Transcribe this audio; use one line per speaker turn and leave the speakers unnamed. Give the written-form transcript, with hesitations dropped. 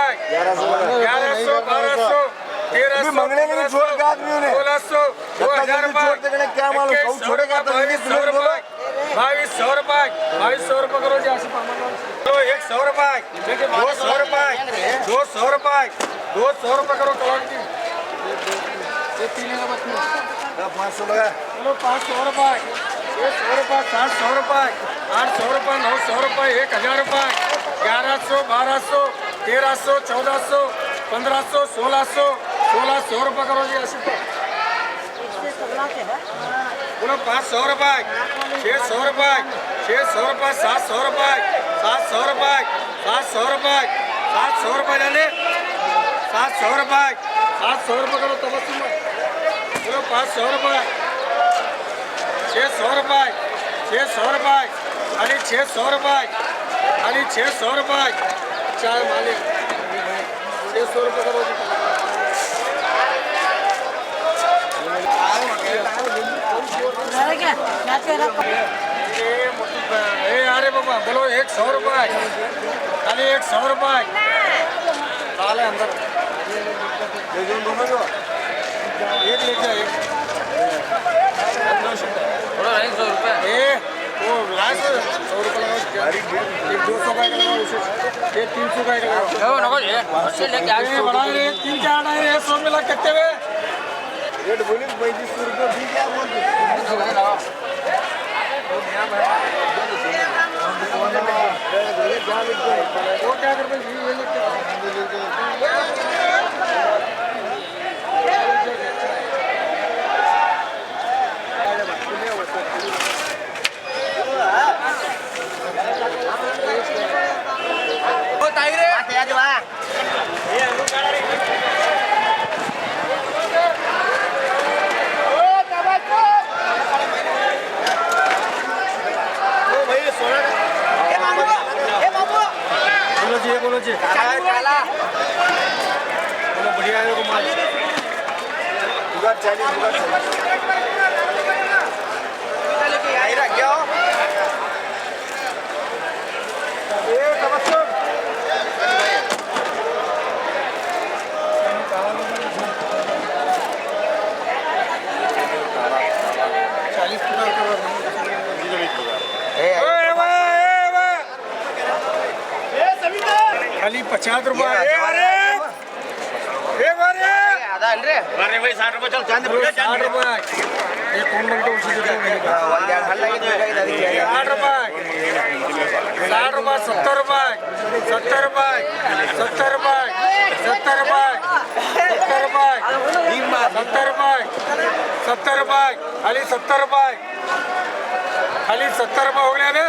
रुपये 1100 1200 1300
मंगने के लिए छोड़ के आदमी उन्हें
1600 2000 रुपये
क्या मालूम कौन छोड़ेगा तो
2200 रुपये 2200 रुपये 2200 रुपये करो जी असं तो 100 रुपये 200 रुपये 200 रुपये 200 रुपये करो कलाम जी
500 लगा
चलो 500 रुपये 600 रुपये 700 रुपये 800 रुपये 900 रुपये 1000 रुपये 1100 1200 1300 1400 1500 1600 1600 रुपये करो जी ऐसे बोलो 500 रुपये 600 रुपये 600 रुपये 700 रुपये 700 रुपये 700 रुपये 700 रुपये जाने 700 रुपये 700 रुपये करो तबस्सुम बोलो 500 रुपये 600 रुपये 600 रुपये खाली 600 रुपये खाली 600 रुपये चाय मालिक 600 रुपये करो अरे बाबा बोलो 100 रुपये खाली 100 रुपये डाले अंदर एक लेके आए थोड़ा 100 रुपये वो लास्ट 100 रुपये लगाओ एक 200 का लगाओ उसे ये 300 का लगाओ बड़ा ये 3-4 आए 100 मिला कितने में
रेट बोली 3500 रुपये भी क्या बोल
वो क्या करते बोलो जी काला बोलो बढ़िया है को माल
उधर चलिए लेके आई रख गया ए तबस्सुम 40 खाली 50 रुपये
अरे भाई 60 रुपये चल चांदी
60 रुपये ये कौन लोग तो उसी देते हैं 60 रुपये 60 रुपये 70 रुपये 70 रुपये 70 रुपये 70 रुपये 70 रुपये 70 रुपये 70 रुपये खाली 70 रुपये खाली 70 रुपये हो गया ना